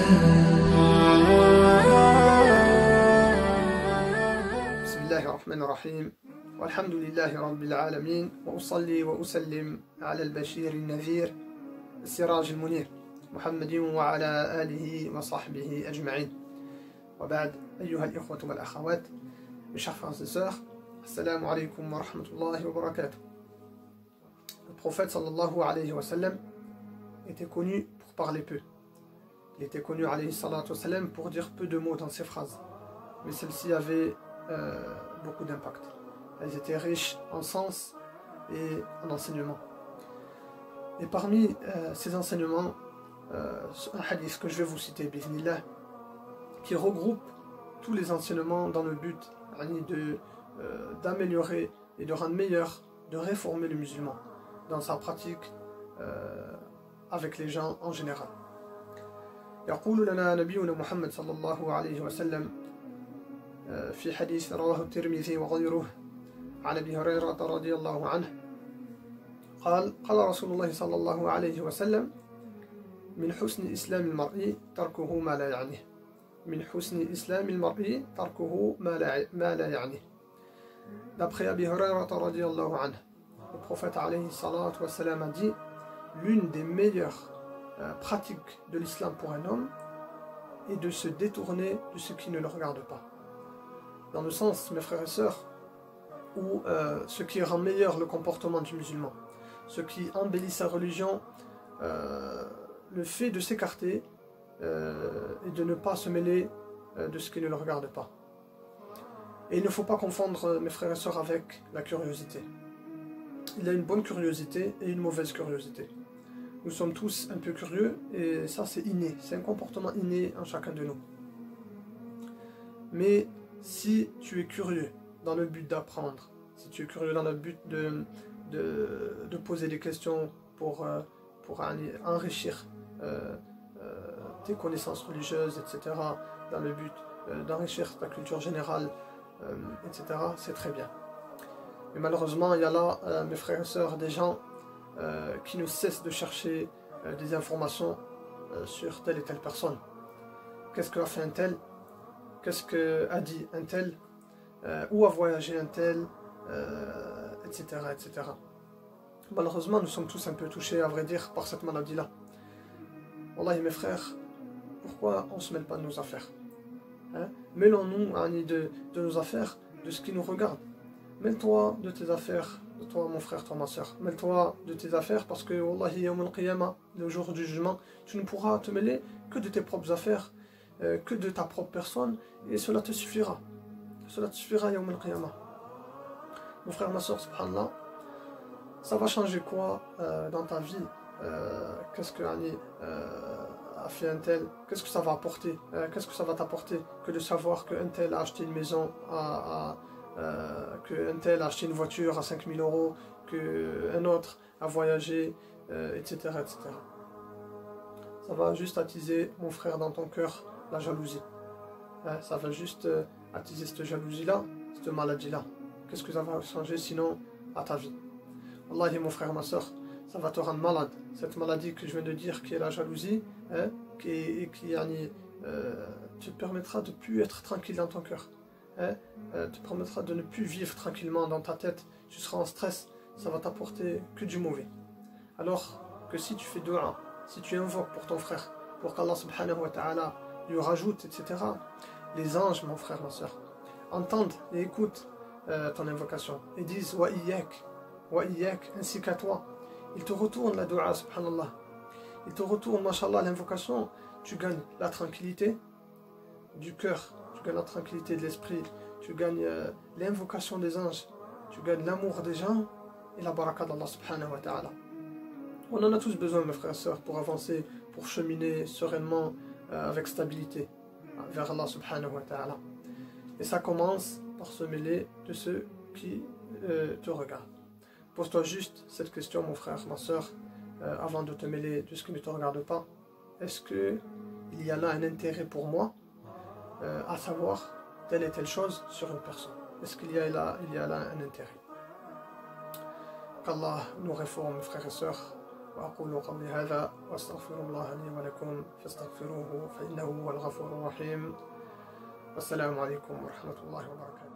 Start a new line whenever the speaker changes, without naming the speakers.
بسم الله الرحمن الرحيم والحمد لله رب العالمين وأصلي وأسلم على البشير النذير السراج المنير محمد وعلى آله وصحبه أجمعين وبعد أيها الإخوة والأخوات mes chers frères et sœurs, assalamu alaikum wa rahmatullahi wa barakatuh. Le prophète sallallahu alayhi wa sallam était connu pour parler peu. Il était connu alayhi salatu wa sallam pour dire peu de mots dans ses phrases. Mais celles-ci avaient beaucoup d'impact. Elles étaient riches en sens et en enseignement. Et parmi ces enseignements, un hadith que je vais vous citer, bismillah, qui regroupe tous les enseignements dans le but d'améliorer et de rendre meilleur, de réformer le musulman dans sa pratique avec les gens en général. يقول لنا نبينا محمد صلى الله عليه وسلم في حديث رواه الترمذي وغيره عن أبي هريرة رضي الله عنه قال رسول الله صلى الله عليه وسلم من حسن إسلام المرء تركه ما لا يعنيه من حسن إسلام المرء تركه ما لا يعنيه. D'après Abi Hurairah radiyallahu anhu, le prophète alayhi salatu wa salam a dit l'une des meilleures pratiques de l'islam pour un homme est de se détourner de ce qui ne le regarde pas. Dans le sens, mes frères et sœurs, où ce qui rend meilleur le comportement du musulman, ce qui embellit sa religion, le fait de s'écarter et de ne pas se mêler de ce qui ne le regarde pas. Et il ne faut pas confondre, mes frères et sœurs, avec la curiosité. Il y a une bonne curiosité et une mauvaise curiosité. Nous sommes tous un peu curieux et ça c'est inné, c'est un comportement inné en chacun de nous. Mais si tu es curieux dans le but d'apprendre, si tu es curieux dans le but de poser des questions pour enrichir tes connaissances religieuses, etc., dans le but d'enrichir ta culture générale, etc., c'est très bien. Mais malheureusement, il y a là, mes frères et sœurs, des gens qui ne cessent de chercher des informations sur telle et telle personne. Qu'est-ce qu'a fait un tel? Qu'est-ce qu'a dit un tel? Où a voyagé un tel? Etc., etc. Malheureusement, nous sommes tous un peu touchés, à vrai dire, par cette maladie-là. Wallahi, mes frères, pourquoi on ne se mêle pas de nos affaires? Mêlons-nous de nos affaires, de ce qui nous regarde. Mêle-toi de tes affaires, de toi mon frère, toi ma soeur. Mêle-toi de tes affaires parce que, Wallahi, yawm al-qiyamah, le jour du jugement, tu ne pourras te mêler que de tes propres affaires, que de ta propre personne, et cela te suffira. Cela te suffira, yawm al-qiyamah. Mon frère, ma soeur, subhanallah, ça va changer quoi dans ta vie? Qu'est-ce que a fait un tel? Qu'est-ce que ça va apporter? Qu'est-ce que ça va t'apporter que de savoir qu'un tel a acheté une maison qu'un tel a acheté une voiture à 5000 €, qu'un autre a voyagé, etc., etc. Ça va juste attiser, mon frère, dans ton cœur, la jalousie. Ça va juste attiser cette jalousie-là, cette maladie-là. Qu'est-ce que ça va changer sinon à ta vie? Wallahi, mon frère, ma soeur, ça va te rendre malade. Cette maladie que je viens de dire, qui est la jalousie, qui te permettra de ne plus être tranquille dans ton cœur. Te permettra de ne plus vivre tranquillement dans ta tête. Tu seras en stress, ça va t'apporter que du mauvais. Alors que si tu fais dua, si tu invoques pour ton frère, pour qu'Allah subhanahu wa ta'ala lui rajoute, etc., les anges, mon frère, ma soeur, entendent et écoutent ton invocation et disent wa iyyak, ainsi qu'à toi. Ils te retournent la dua, subhanallah. Ils te retournent, mashallah, l'invocation. Tu gagnes la tranquillité du cœur, tu gagnes la tranquillité de l'esprit, tu gagnes l'invocation des anges, tu gagnes l'amour des gens et la baraka d'Allah subhanahu wa ta'ala. On en a tous besoin, mes frères et sœurs, pour avancer, pour cheminer sereinement, avec stabilité vers Allah subhanahu wa ta'ala. Et ça commence par se mêler de ceux qui te regardent. Pose-toi juste cette question, mon frère, ma sœur, avant de te mêler de ce qui ne te regarde pas. Est-ce qu'il y a là un intérêt pour moi à savoir telle et telle chose sur une personne? Est-ce qu'il y a là un intérêt? Qu'Allah nous réforme, mes frères et sœurs, وأقول قولي هذا وأستغفر الله لي ولكم فاستغفروه فإنه هو الغفور الرحيم. والسلام عليكم ورحمة الله وبركاته.